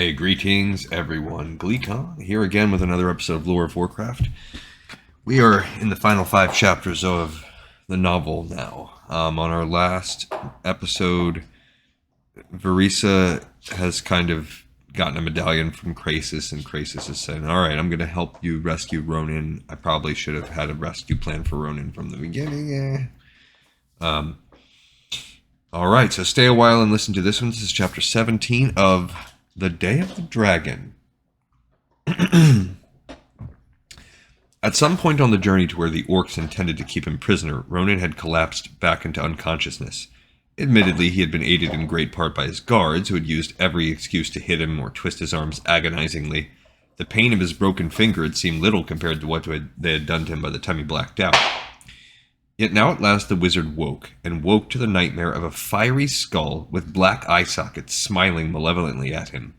Hey, greetings everyone. Gleekon here again with another episode of Lore of Warcraft. We are in the final 5 chapters of the novel now. On our last episode, Vereesa has kind of gotten a medallion from Krasis, and Krasis is saying, alright, I'm going to help you rescue Ronan. I probably should have had a rescue plan for Ronan from the beginning. Alright, so stay a while and listen to this one. This is chapter 17 of The Day of the Dragon. At some point on the journey to where the orcs intended to keep him prisoner, Ronan had collapsed back into unconsciousness. Admittedly, he had been aided in great part by his guards, who had used every excuse to hit him or twist his arms agonizingly. The pain of his broken finger had seemed little compared to what they had done to him by the time he blacked out. Yet now at last the wizard woke, and woke to the nightmare of a fiery skull with black eye sockets smiling malevolently at him.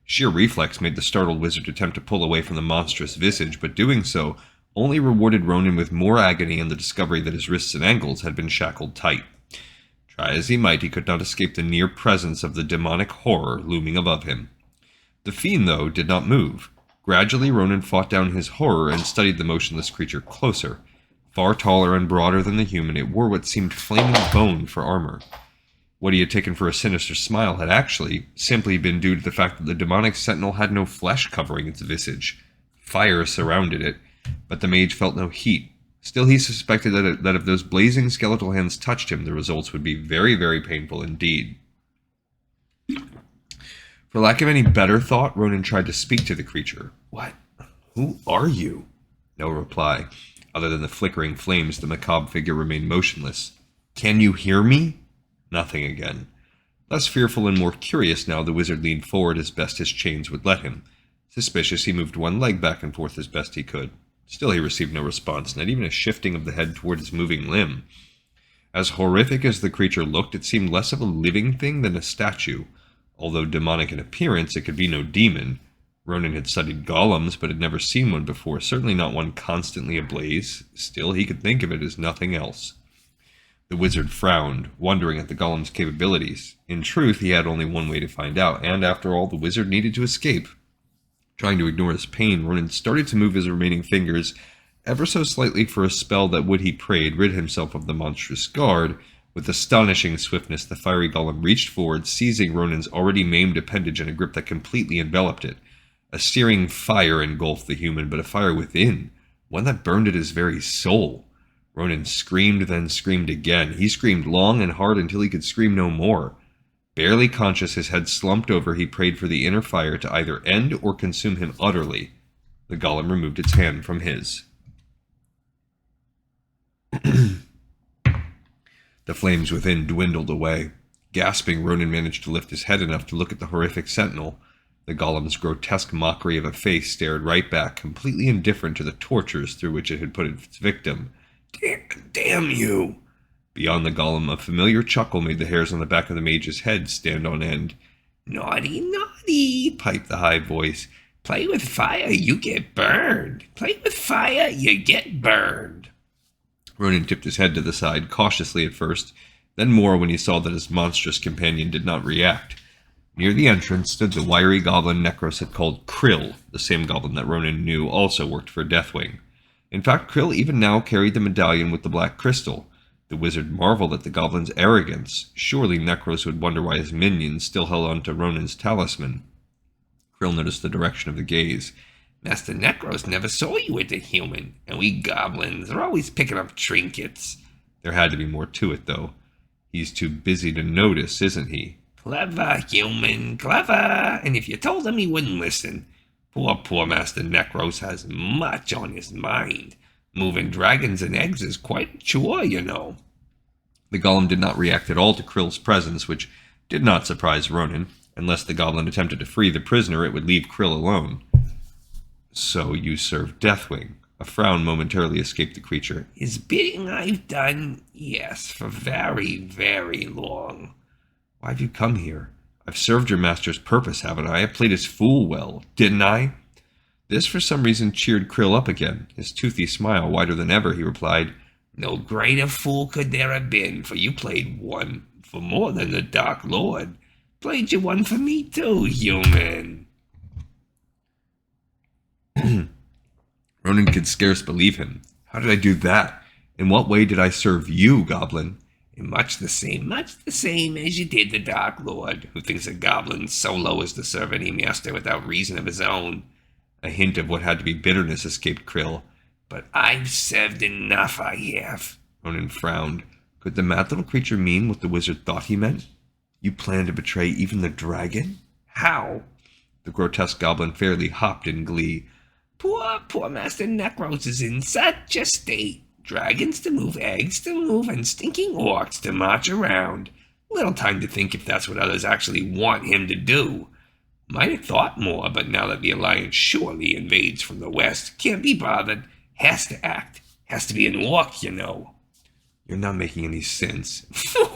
Sheer reflex made the startled wizard attempt to pull away from the monstrous visage, but doing so only rewarded Ronan with more agony and the discovery that his wrists and ankles had been shackled tight. Try as he might, he could not escape the near presence of the demonic horror looming above him. The fiend, though, did not move. Gradually, Ronan fought down his horror and studied the motionless creature closer. Far taller and broader than the human, it wore what seemed flaming bone for armor. What he had taken for a sinister smile had actually simply been due to the fact that the demonic sentinel had no flesh covering its visage. Fire surrounded it, but the mage felt no heat. Still, he suspected that if those blazing skeletal hands touched him, the results would be very, very painful indeed. For lack of any better thought, Ronan tried to speak to the creature. "What? Who are you?" No reply. Other than the flickering flames, the macabre figure remained motionless. "Can you hear me?" Nothing again. Less fearful and more curious now, the wizard leaned forward as best his chains would let him. Suspicious, he moved one leg back and forth as best he could. Still, he received no response, not even a shifting of the head toward his moving limb. As horrific as the creature looked, it seemed less of a living thing than a statue. Although demonic in appearance, it could be no demon. Ronan had studied golems, but had never seen one before, certainly not one constantly ablaze. Still, he could think of it as nothing else. The wizard frowned, wondering at the golem's capabilities. In truth, he had only one way to find out, and after all, the wizard needed to escape. Trying to ignore his pain, Ronan started to move his remaining fingers ever so slightly for a spell that would, he prayed, rid himself of the monstrous guard. With astonishing swiftness, the fiery golem reached forward, seizing Ronan's already maimed appendage in a grip that completely enveloped it. A searing fire engulfed the human, but a fire within, one that burned at his very soul. Ronan screamed, then screamed again. He screamed long and hard until he could scream no more. Barely conscious, his head slumped over, he prayed for the inner fire to either end or consume him utterly. The golem removed its hand from his. The flames within dwindled away. Gasping, Ronan managed to lift his head enough to look at the horrific sentinel. The golem's grotesque mockery of a face stared right back, completely indifferent to the tortures through which it had put its victim. Damn you! Beyond the golem, a familiar chuckle made the hairs on the back of the mage's head stand on end. "Naughty, naughty," piped the high voice. "Play with fire, you get burned. Play with fire, you get burned." Ronan tipped his head to the side, cautiously at first, then more when he saw that his monstrous companion did not react. Near the entrance stood the wiry goblin Necros had called Krill, the same goblin that Ronan knew also worked for Deathwing. In fact, Krill even now carried the medallion with the black crystal. The wizard marveled at the goblin's arrogance. Surely Necros would wonder why his minions still held on to Ronan's talisman. Krill noticed the direction of the gaze. "Master Necros never saw you as a human, and we goblins are always picking up trinkets." There had to be more to it, though. He's too busy to notice, isn't he? "Clever, human, clever. And if you told him, he wouldn't listen. Poor Master Necros has much on his mind. Moving dragons and eggs is quite a chore, you know." The golem did not react at all to Krill's presence, which did not surprise Ronan. Unless the goblin attempted to free the prisoner, it would leave Krill alone. "So you serve Deathwing?" A frown momentarily escaped the creature. "His bidding I've done, yes, for very, very long." "Why have you come here? I've served your master's purpose, haven't I? I played his fool well, didn't I?" This, for some reason, cheered Krill up again. His toothy smile wider than ever, he replied, "No greater fool could there have been, for you played one for more than the Dark Lord. Played you one for me too, human. Ronan could scarce believe him. How did I do that? In what way did I serve you, goblin? And much the same as you did the Dark Lord, who thinks a goblin so low as to serve any master without reason of his own. A hint of what had to be bitterness escaped Krill. But I've served enough, I have. Ronan frowned. Could the mad little creature mean what the wizard thought he meant? You plan to betray even the dragon? How? The grotesque goblin fairly hopped in glee. Poor Master Necros is in such a state. Dragons to move, eggs to move, and stinking orcs to march around. Little time to think if that's what others actually want him to do. Might have thought more, but now that the Alliance surely invades from the west, can't be bothered. Has to act. Has to be an orc, you know. You're not making any sense.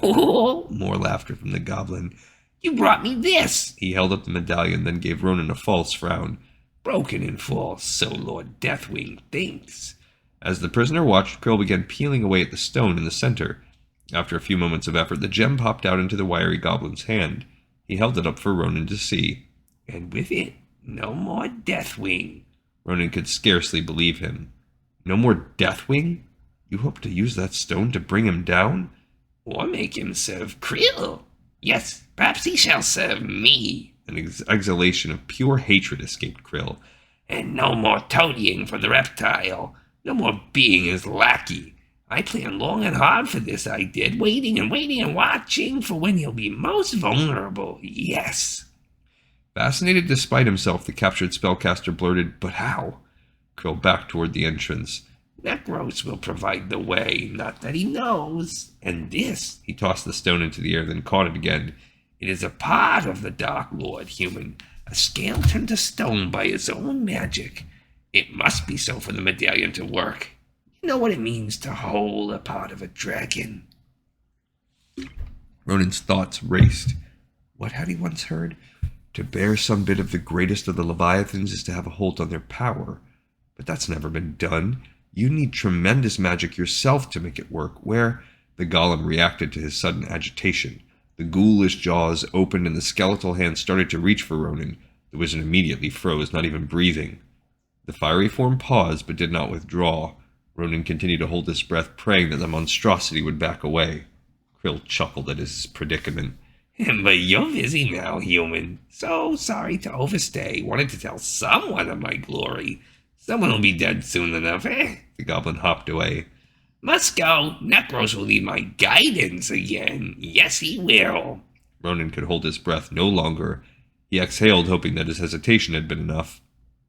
More laughter from the goblin. You brought me this. He held up the medallion, then gave Ronan a false frown. Broken and false, so Lord Deathwing thinks. As the prisoner watched, Krill began peeling away at the stone in the center. After a few moments of effort, the gem popped out into the wiry goblin's hand. He held it up for Ronan to see. And with it, no more Deathwing. Ronan could scarcely believe him. No more Deathwing? You hope to use that stone to bring him down? Or make him serve Krill. Yes, perhaps he shall serve me. An exhalation of pure hatred escaped Krill. And no more toadying for the reptile. No more being his lackey. I planned long and hard for this, I did, waiting and watching for when he'll be most vulnerable, yes. Fascinated despite himself, the captured spellcaster blurted, "But how?" Krill backed toward the entrance. Necros will provide the way, not that he knows. And this, he tossed the stone into the air, then caught it again. It is a part of the Dark Lord, human, a scale turned to stone by his own magic. It must be so for the medallion to work. You know what it means to hold a part of a dragon. Ronan's thoughts raced. What had he once heard? To bear some bit of the greatest of the Leviathans is to have a hold on their power. But that's never been done. You need tremendous magic yourself to make it work. Where? The golem reacted to his sudden agitation. The ghoulish jaws opened and the skeletal hand started to reach for Ronan. The wizard immediately froze, not even breathing. The fiery form paused, but did not withdraw. Ronan continued to hold his breath, praying that the monstrosity would back away. Krill chuckled at his predicament. But you're busy now, human. So sorry to overstay. Wanted to tell someone of my glory. Someone will be dead soon enough, eh? The goblin hopped away. Must go. Necros will need my guidance again. Yes, he will. Ronan could hold his breath no longer. He exhaled, hoping that his hesitation had been enough.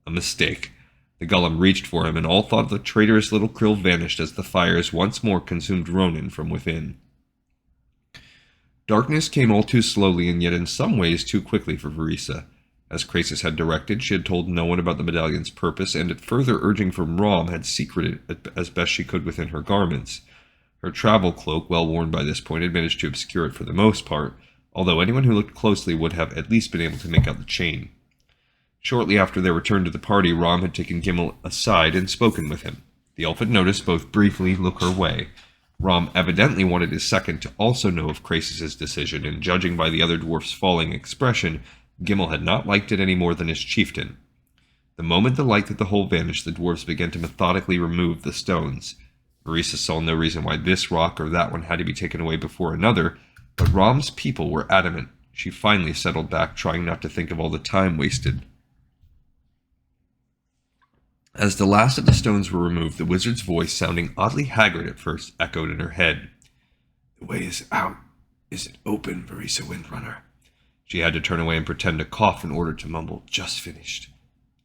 A mistake. The golem reached for him, and all thought of the traitorous little Krill vanished as the fires once more consumed Ronan from within. Darkness came all too slowly and yet in some ways too quickly for Vereesa. As Krasis had directed, she had told no one about the medallion's purpose, and at further urging from Rom had secreted it as best she could within her garments. Her travel cloak, well worn by this point, had managed to obscure it for the most part, although anyone who looked closely would have at least been able to make out the chain. Shortly after their return to the party, Rom had taken Gimel aside and spoken with him. The elf had noticed both briefly look her way. Rom evidently wanted his second to also know of Krasis' decision, and judging by the other dwarf's falling expression, Gimel had not liked it any more than his chieftain. The moment the light at the hole vanished, the dwarves began to methodically remove the stones. Vereesa saw no reason why this rock or that one had to be taken away before another, but Rom's people were adamant. She finally settled back, trying not to think of all the time wasted. As the last of the stones were removed, the wizard's voice, sounding oddly haggard at first, echoed in her head. The way is out. Is it open, Vereesa Windrunner? She had to turn away and pretend to cough in order to mumble, "Just finished.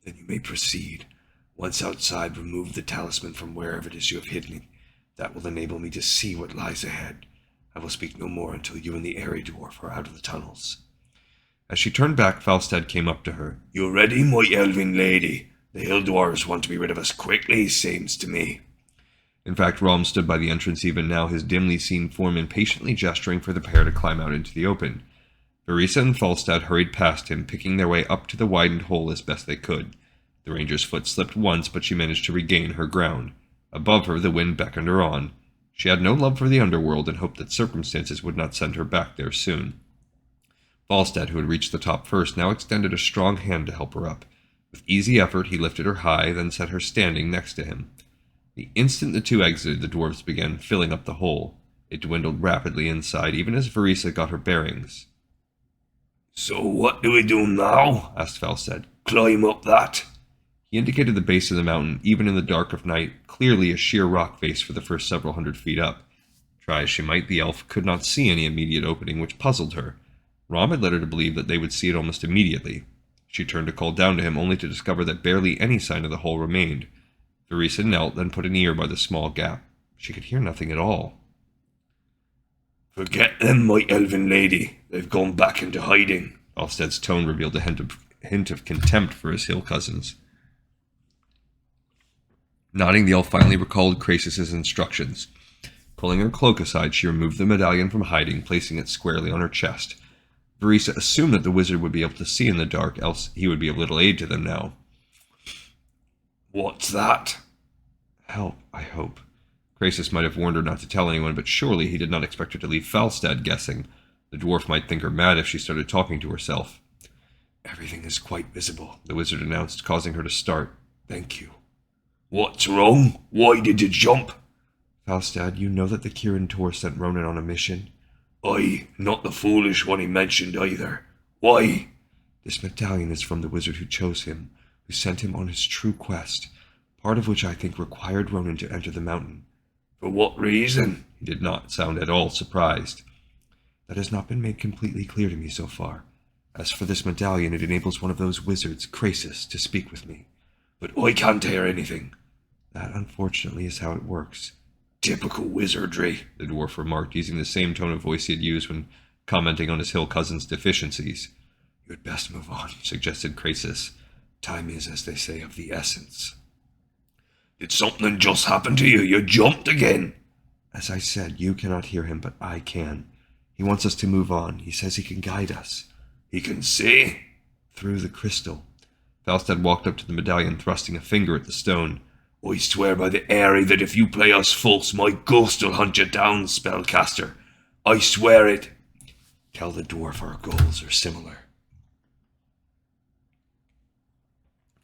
Then you may proceed. Once outside, remove the talisman from wherever it is you have hidden it. That will enable me to see what lies ahead. I will speak no more until you and the airy dwarf are out of the tunnels." As she turned back, Falstad came up to her. "You ready, my elven lady? The hill dwarves want to be rid of us quickly, seems to me." In fact, Rom stood by the entrance even now, his dimly seen form impatiently gesturing for the pair to climb out into the open. Vereesa and Falstad hurried past him, picking their way up to the widened hole as best they could. The ranger's foot slipped once, but she managed to regain her ground. Above her, the wind beckoned her on. She had no love for the underworld and hoped that circumstances would not send her back there soon. Falstad, who had reached the top first, now extended a strong hand to help her up. With easy effort, he lifted her high, then set her standing next to him. The instant the two exited, the dwarves began filling up the hole. It dwindled rapidly inside, even as Vereesa got her bearings. "So what do we do now?" asked Falstad. "Climb up that?" He indicated the base of the mountain, even in the dark of night, clearly a sheer rock face for the first several hundred feet up. Try as she might, the elf could not see any immediate opening, which puzzled her. Rom had led her to believe that they would see it almost immediately. She turned to call down to him, only to discover that barely any sign of the hole remained. Vereesa knelt, then put an ear by the small gap. She could hear nothing at all. "Forget them, my elven lady. They've gone back into hiding." Falstad's tone revealed a hint of contempt for his hill cousins. Nodding, the elf finally recalled Krasis' instructions. Pulling her cloak aside, she removed the medallion from hiding, placing it squarely on her chest. Vereesa assumed that the wizard would be able to see in the dark, else he would be of little aid to them now. "What's that?" Help, I hope. Krasis might have warned her not to tell anyone, but surely he did not expect her to leave Falstad guessing. The dwarf might think her mad if she started talking to herself. "Everything is quite visible," the wizard announced, causing her to start. "Thank you." "What's wrong? Why did you jump?" Falstad, you know that the Kirin Tor sent Ronan on a mission? "Aye, not the foolish one he mentioned either. Why?" This medallion is from the wizard who chose him, who sent him on his true quest, part of which I think required Ronan to enter the mountain. "For what reason?" He did not sound at all surprised. That has not been made completely clear to me so far. As for this medallion, it enables one of those wizards, Krasis, to speak with me. "But I can't hear anything." That, unfortunately, is how it works. "Typical wizardry," the dwarf remarked, using the same tone of voice he had used when commenting on his hill cousin's deficiencies. You had best move on, suggested Krasis. Time is, as they say, of the essence. "Did something just happen to you? You jumped again." As I said, you cannot hear him, but I can. He wants us to move on. He says he can guide us. "He can see?" Through the crystal. Falstad walked up to the medallion, thrusting a finger at the stone. "I swear by the Airy that if you play us false, my ghost will hunt you down, spellcaster. I swear it." Tell the dwarf our goals are similar.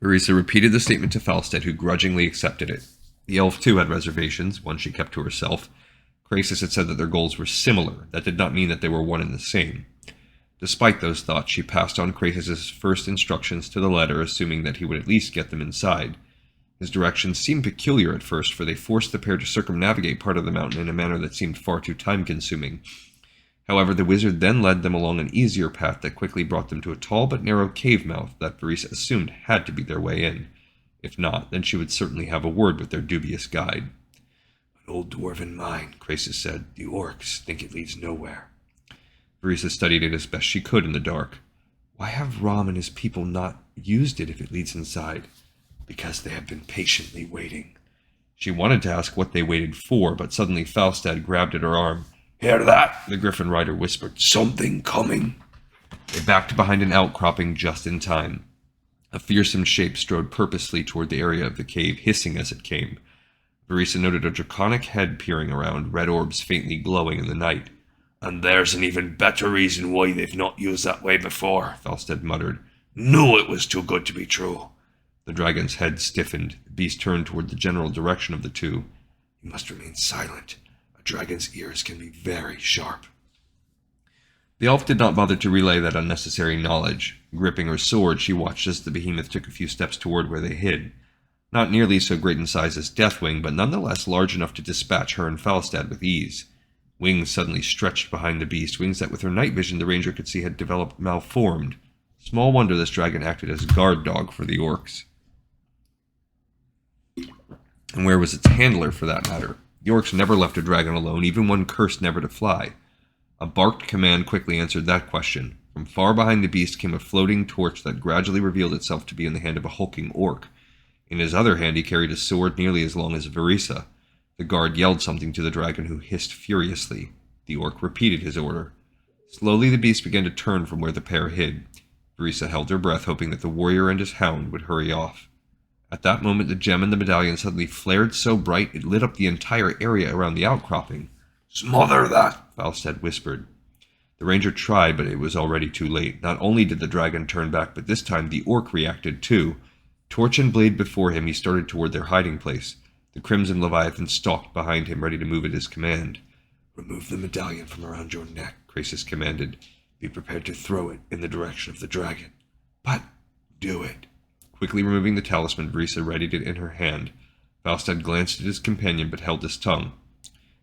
Vereesa repeated the statement to Falstad, who grudgingly accepted it. The elf, too, had reservations, one she kept to herself. Krasis had said that their goals were similar. That did not mean that they were one and the same. Despite those thoughts, she passed on Krasis' first instructions to the letter, assuming that he would at least get them inside. His directions seemed peculiar at first, for they forced the pair to circumnavigate part of the mountain in a manner that seemed far too time-consuming. However, the wizard then led them along an easier path that quickly brought them to a tall but narrow cave mouth that Vereesa assumed had to be their way in. If not, then she would certainly have a word with their dubious guide. An old dwarven mine, Krasis said. The orcs think it leads nowhere. Vereesa studied it as best she could in the dark. Why have Rom and his people not used it if it leads inside? Because they have been patiently waiting. She wanted to ask what they waited for, but suddenly Falstad grabbed at her arm. "Hear that?" the Griffin rider whispered. "Something coming." They backed behind an outcropping just in time. A fearsome shape strode purposely toward the area of the cave, hissing as it came. Vereesa noted a draconic head peering around, red orbs faintly glowing in the night. "And there's an even better reason why they've not used that way before," Falstad muttered. "Knew it was too good to be true." The dragon's head stiffened. The beast turned toward the general direction of the two. You must remain silent. A dragon's ears can be very sharp. The elf did not bother to relay that unnecessary knowledge. Gripping her sword, she watched as the behemoth took a few steps toward where they hid. Not nearly so great in size as Deathwing, but nonetheless large enough to dispatch her and Falstad with ease. Wings suddenly stretched behind the beast, wings that with her night vision the ranger could see had developed malformed. Small wonder this dragon acted as guard dog for the orcs. And where was its handler, for that matter? The orcs never left a dragon alone, even one cursed never to fly. A barked command quickly answered that question. From far behind the beast came a floating torch that gradually revealed itself to be in the hand of a hulking orc. In his other hand he carried a sword nearly as long as Vereesa. The guard yelled something to the dragon, who hissed furiously. The orc repeated his order. Slowly the beast began to turn from where the pair hid. Vereesa held her breath, hoping that the warrior and his hound would hurry off. At that moment the gem in the medallion suddenly flared so bright it lit up the entire area around the outcropping. "Smother that," Falstad whispered. The ranger tried, but it was already too late. Not only did the dragon turn back, but this time the orc reacted too. Torch and blade before him, he started toward their hiding place. The crimson leviathan stalked behind him, ready to move at his command. "Remove the medallion from around your neck," Krasis commanded. "Be prepared to throw it in the direction of the dragon." "But do it." Quickly removing the talisman, Vereesa readied it in her hand. Falstad glanced at his companion, but held his tongue.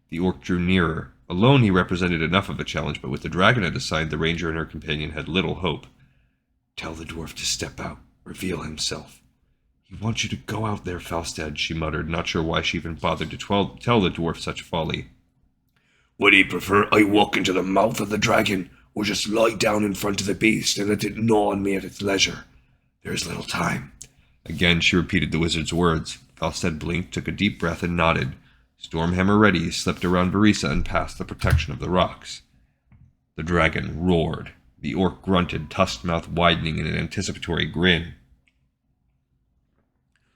The orc drew nearer. Alone he represented enough of a challenge, but with the dragon at his side, the ranger and her companion had little hope. "Tell the dwarf to step out. Reveal himself." "He wants you to go out there, Falstad," she muttered, not sure why she even bothered to tell the dwarf such folly. "Would he prefer I walk into the mouth of the dragon, or just lie down in front of the beast and let it gnaw on me at its leisure? There is little time." Again she repeated the wizard's words. Falstad blinked, took a deep breath, and nodded. Stormhammer ready, he slipped around Vereesa and past the protection of the rocks. The dragon roared. The orc grunted, tusked mouth widening in an anticipatory grin.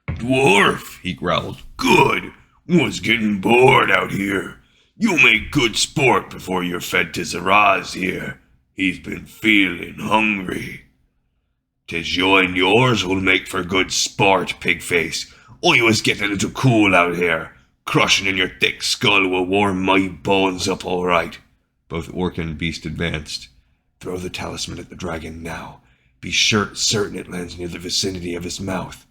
"Dwarf," he growled. "Good. Was getting bored out here. You'll make good sport before you're fed to Zaraz here. He's been feeling hungry." "'Tis you and yours will make for good sport, pigface. I was getting a little cool out here. Crushing in your thick skull will warm my bones up all right." Both orc and beast advanced. "Throw the talisman at the dragon now. Be certain it lands near the vicinity of his mouth."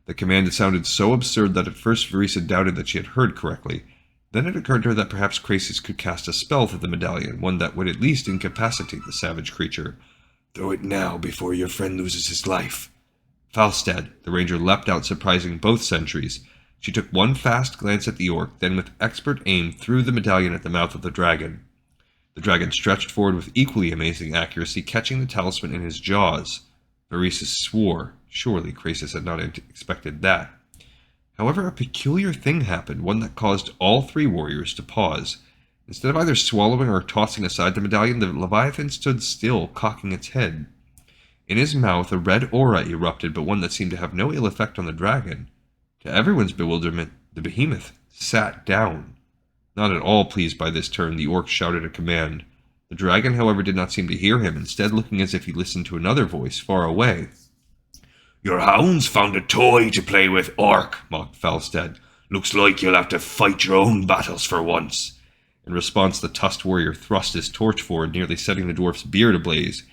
The command sounded so absurd that at first Vereesa doubted that she had heard correctly. Then it occurred to her that perhaps Krasis could cast a spell through the medallion, one that would at least incapacitate the savage creature. "Throw it now, before your friend loses his life." "Falstad," the ranger leapt out, surprising both sentries. She took one fast glance at the orc, then with expert aim threw the medallion at the mouth of the dragon. The dragon stretched forward with equally amazing accuracy, catching the talisman in his jaws. Vereesa swore. Surely Krasis had not expected that. However, a peculiar thing happened, one that caused all three warriors to pause. Instead of either swallowing or tossing aside the medallion, the Leviathan stood still, cocking its head. In his mouth, a red aura erupted, but one that seemed to have no ill effect on the dragon. To everyone's bewilderment, the behemoth sat down. Not at all pleased by this turn, the orc shouted a command. The dragon, however, did not seem to hear him, instead looking as if he listened to another voice far away. "Your hounds found a toy to play with, orc," mocked Falstad. "Looks like you'll have to fight your own battles for once." In response, the tusked warrior thrust his torch forward, nearly setting the dwarf's beard ablaze.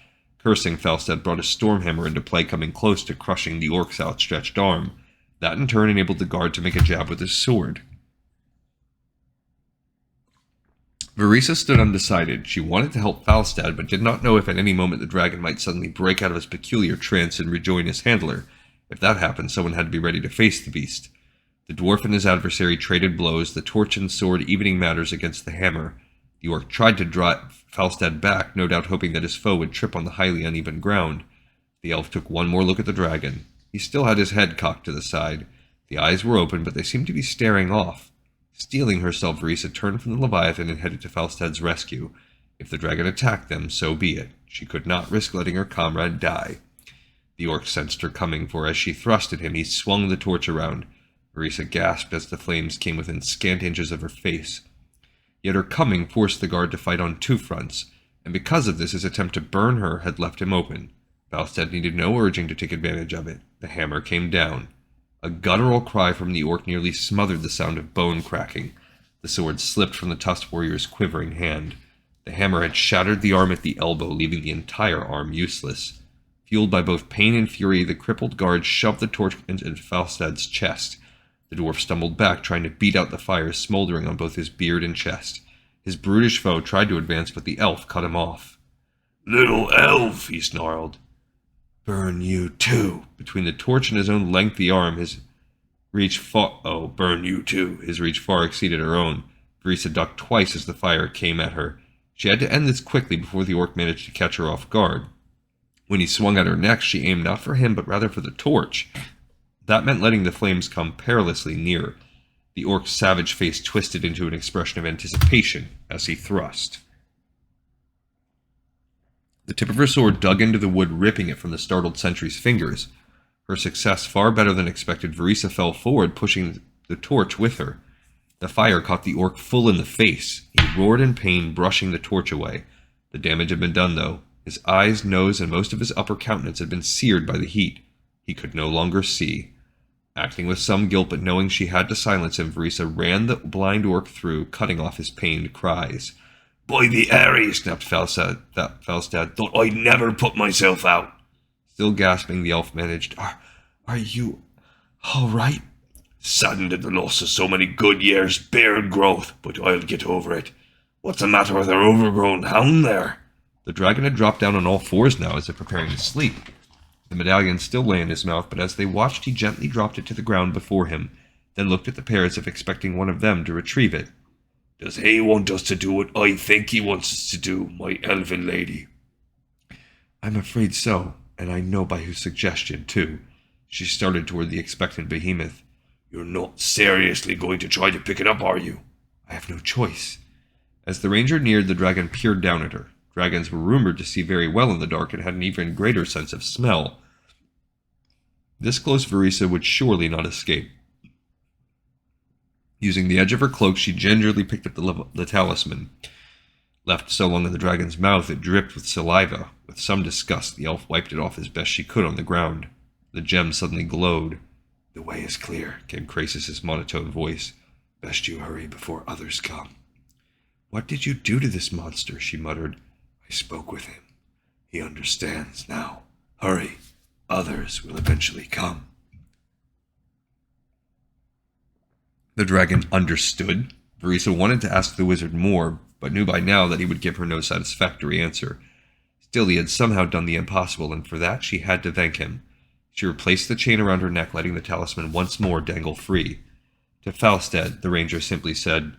Cursing, Falstad brought a stormhammer into play, coming close to crushing the orc's outstretched arm. That in turn enabled the guard to make a jab with his sword. Vereesa stood undecided. She wanted to help Falstad, but did not know if at any moment the dragon might suddenly break out of his peculiar trance and rejoin his handler. If that happened, someone had to be ready to face the beast. The dwarf and his adversary traded blows, the torch and sword evening matters against the hammer. The orc tried to drive Falstad back, no doubt hoping that his foe would trip on the highly uneven ground. The elf took one more look at the dragon. He still had his head cocked to the side. The eyes were open, but they seemed to be staring off. Steeling herself, Vereesa turned from the Leviathan and headed to Falstad's rescue. If the dragon attacked them, so be it. She could not risk letting her comrade die. The orc sensed her coming, for as she thrust at him, he swung the torch around. Vereesa gasped as the flames came within scant inches of her face. Yet her coming forced the guard to fight on two fronts, and because of this, his attempt to burn her had left him open. Falstad needed no urging to take advantage of it. The hammer came down. A guttural cry from the orc nearly smothered the sound of bone cracking. The sword slipped from the tusked warrior's quivering hand. The hammer had shattered the arm at the elbow, leaving the entire arm useless. Fueled by both pain and fury, the crippled guard shoved the torch into Falstad's chest. The dwarf stumbled back, trying to beat out the fire smoldering on both his beard and chest. His brutish foe tried to advance, but the elf cut him off. "Little elf," he snarled. "Burn you too." Between the torch and his own lengthy arm, his reach far exceeded her own. Vereesa ducked twice as the fire came at her. She had to end this quickly before the orc managed to catch her off guard. When he swung at her next, she aimed not for him, but rather for the torch. That meant letting the flames come perilously near. The orc's savage face twisted into an expression of anticipation as he thrust. The tip of her sword dug into the wood, ripping it from the startled sentry's fingers. Her success far better than expected, Vereesa fell forward, pushing the torch with her. The fire caught the orc full in the face. He roared in pain, brushing the torch away. The damage had been done, though. His eyes, nose, and most of his upper countenance had been seared by the heat. He could no longer see. Acting with some guilt, but knowing she had to silence him, Vereesa ran the blind orc through, cutting off his pained cries. "By the Ares," snapped Falstad, "thought I'd never put myself out." Still gasping, the elf managed, Are you all right? "Saddened at the loss of so many good years' beard growth, but I'll get over it. What's the matter with our overgrown hound there?" The dragon had dropped down on all fours now as if preparing to sleep. The medallion still lay in his mouth, but as they watched, he gently dropped it to the ground before him, then looked at the pair as if expecting one of them to retrieve it. "Does he want us to do what I think he wants us to do, my elven lady?" I'm afraid so, and I know by whose suggestion, too. She started toward the expectant behemoth. "You're not seriously going to try to pick it up, are you?" I have no choice. As the ranger neared, the dragon peered down at her. Dragons were rumored to see very well in the dark and had an even greater sense of smell. This close, Vereesa would surely not escape. Using the edge of her cloak, she gingerly picked up the talisman. Left so long in the dragon's mouth, it dripped with saliva. With some disgust, the elf wiped it off as best she could on the ground. The gem suddenly glowed. "The way is clear," came Krasus' monotone voice. "Best you hurry before others come." What did you do to this monster? She muttered. "I spoke with him. He understands now. Hurry. Others will eventually come." The dragon understood. Vereesa wanted to ask the wizard more, but knew by now that he would give her no satisfactory answer. Still, he had somehow done the impossible, and for that she had to thank him. She replaced the chain around her neck, letting the talisman once more dangle free. To Falstad, the ranger simply said,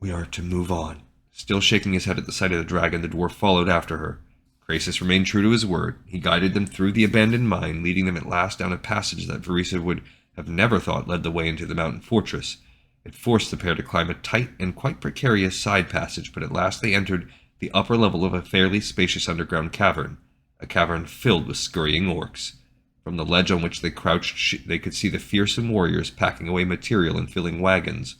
"We are to move on." Still shaking his head at the sight of the dragon, the dwarf followed after her. Krasus remained true to his word. He guided them through the abandoned mine, leading them at last down a passage that Vereesa would have never thought led the way into the mountain fortress. It forced the pair to climb a tight and quite precarious side passage, but at last they entered the upper level of a fairly spacious underground cavern, a cavern filled with scurrying orcs. From the ledge on which they crouched, they could see the fearsome warriors packing away material and filling wagons.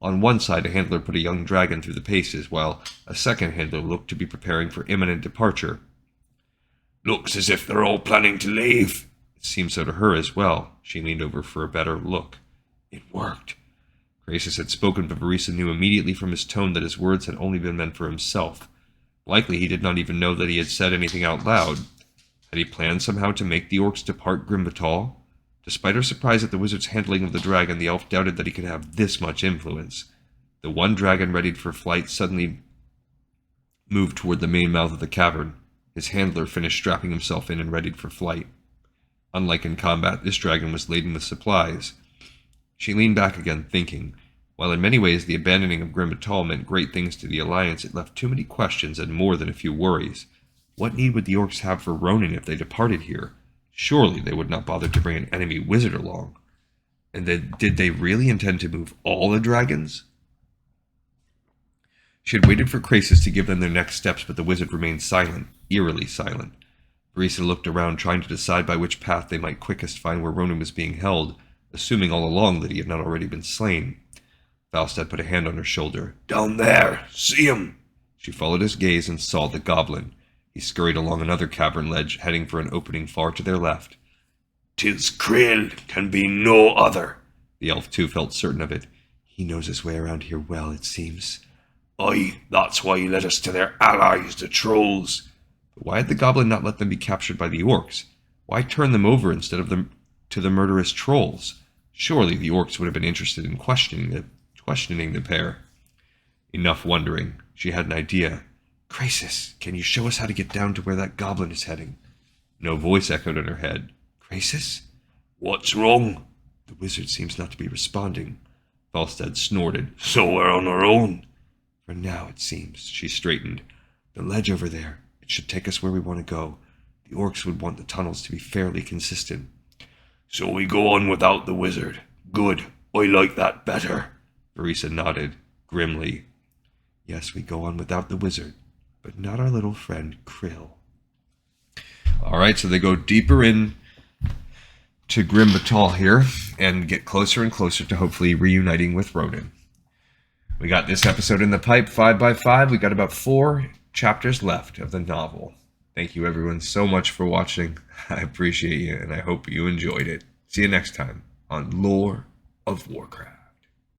On one side, a handler put a young dragon through the paces, while a second handler looked to be preparing for imminent departure. "Looks as if they're all planning to leave." It seemed so to her as well. She leaned over for a better look. It worked. Krasus had spoken, but Vereesa knew immediately from his tone that his words had only been meant for himself. Likely he did not even know that he had said anything out loud. Had he planned somehow to make the orcs depart Grim Batol? Despite her surprise at the wizard's handling of the dragon, the elf doubted that he could have this much influence. The one dragon readied for flight suddenly moved toward the main mouth of the cavern. His handler finished strapping himself in and readied for flight. Unlike in combat, this dragon was laden with supplies. She leaned back again, thinking. While in many ways the abandoning of Grim Batol meant great things to the Alliance, it left too many questions and more than a few worries. What need would the orcs have for Ronin if they departed here? Surely they would not bother to bring an enemy wizard along. And then, did they really intend to move all the dragons? She had waited for Krasus to give them their next steps, but the wizard remained silent, eerily silent. Vereesa looked around, trying to decide by which path they might quickest find where Ronin was being held, assuming all along that he had not already been slain. Falstad put a hand on her shoulder. "Down there! See him!" She followed his gaze and saw the goblin. He scurried along another cavern ledge, heading for an opening far to their left. "'Tis Krill, can be no other." The elf, too, felt certain of it. He knows his way around here well, it seems. Aye, that's why he led us to their allies, the trolls. But why had the goblin not let them be captured by the orcs? Why turn them over instead of them to the murderous trolls? Surely the orcs would have been interested in questioning the pair. Enough wondering. She had an idea. Krasus, can you show us how to get down to where that goblin is heading? No voice echoed in her head. Krasus? What's wrong? The wizard seems not to be responding. Falstad snorted. So we're on our own? For now, it seems. She straightened. The ledge over there. It should take us where we want to go. The orcs would want the tunnels to be fairly consistent. So we go on without the wizard. Good. I like that better. Vereesa nodded, grimly. Yes, we go on without the wizard, but not our little friend Krill. All right, so they go deeper in to Grim Batol here and get closer and closer to hopefully reuniting with Ronin. We got this episode in the pipe, 5x5. We got about 4 chapters left of the novel. Thank you everyone so much for watching. I appreciate you, and I hope you enjoyed it. See you next time on Lore of Warcraft.